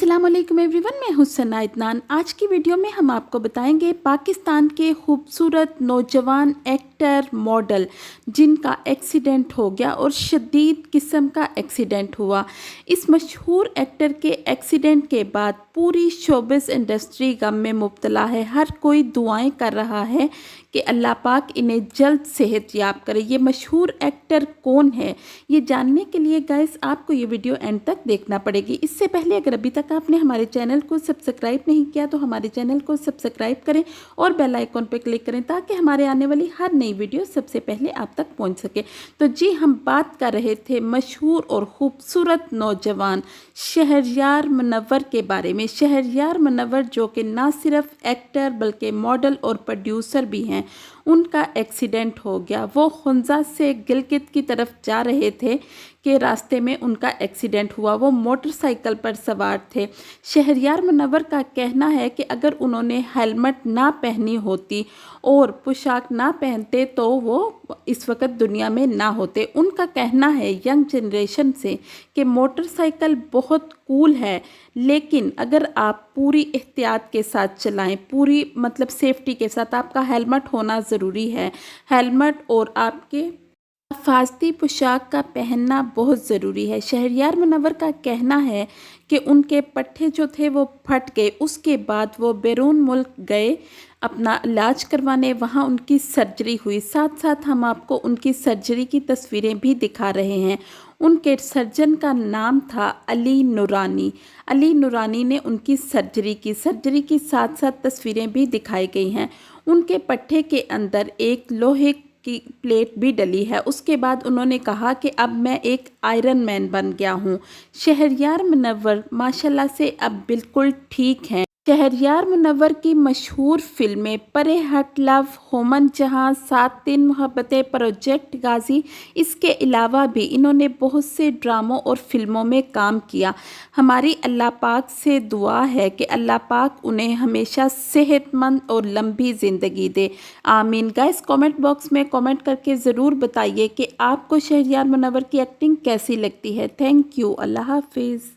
अस्सलाम वालेकुम एवरीवन, मैं हूं सना इदनान। आज की वीडियो में हम आपको बताएंगे पाकिस्तान के खूबसूरत नौजवान एक्टर मॉडल जिनका एक्सीडेंट हो गया और शदीद किस्म का एक्सीडेंट हुआ। इस मशहूर एक्टर के एक्सीडेंट के बाद पूरी शोबिज़ इंडस्ट्री गम में मुब्तला है। हर कोई दुआएं कर रहा है कि अल्लाह पाक इन्हें जल्द सेहत याब करे। ये मशहूर एक्टर कौन है, ये जानने के लिए गाइस आपको ये वीडियो एंड तक देखना पड़ेगी। इससे पहले अगर अभी तक आपने हमारे चैनल को सब्सक्राइब नहीं किया तो हमारे चैनल को सब्सक्राइब करें और बेल आइकॉन पर क्लिक करें ताकि हमारे आने वाली हर नई वीडियो सबसे पहले आप तक पहुंच सके। तो जी, हम बात कर रहे थे मशहूर और ख़ूबसूरत नौजवान शहरयार मुनव्वर के बारे में। शहरयार मुनव्वर जो कि ना सिर्फ एक्टर बल्कि मॉडल और प्रोड्यूसर भी हैं, उनका एक्सीडेंट हो गया। वो खुंजा से गिलगित की तरफ जा रहे थे कि रास्ते में उनका एक्सीडेंट हुआ। वो मोटरसाइकिल पर सवार थे। शहरयार मुनव्वर का कहना है कि अगर उन्होंने हेलमेट ना पहनी होती और पोशाक ना पहनते तो वो इस वक्त दुनिया में ना होते। उनका कहना है यंग जनरेशन से कि मोटरसाइकिल बहुत कूल है, लेकिन अगर आप पूरी एहतियात के साथ चलाएं, पूरी सेफ्टी के साथ, आपका हेलमेट होना ज़रूरी है। हेलमेट और आपके हिफाजती पोशाक का पहनना बहुत ज़रूरी है। शहरयार मुनव्वर का कहना है कि उनके पट्टे जो थे वो फट गए। उसके बाद वो बैरून मुल्क गए अपना इलाज करवाने, वहाँ उनकी सर्जरी हुई। साथ साथ हम आपको उनकी सर्जरी की तस्वीरें भी दिखा रहे हैं। उनके सर्जन का नाम था अली नूरानी। अली नूरानी ने उनकी सर्जरी की साथ साथ तस्वीरें भी दिखाई गई हैं। उनके पट्टे के अंदर एक लोहे की प्लेट भी डली है। उसके बाद उन्होंने कहा कि अब मैं एक आयरन मैन बन गया हूँ। शहरयार मुनव्वर माशाल्लाह से अब बिल्कुल ठीक हैं। शहरयार मुनव्वर की मशहूर फिल्में परे हट लव, होमन जहाँ, 7 दिन मोहब्बतें, प्रोजेक्ट गाजी, इसके अलावा भी इन्होंने बहुत से ड्रामों और फिल्मों में काम किया। हमारी अल्लाह पाक से दुआ है कि अल्लाह पाक उन्हें हमेशा सेहतमंद और लंबी ज़िंदगी दे, आमीन। गाइस, कमेंट बॉक्स में कमेंट करके ज़रूर बताइए कि आपको शहरयार मुनव्वर की एक्टिंग कैसी लगती है। Thank you. अल्लाह हाफिज़।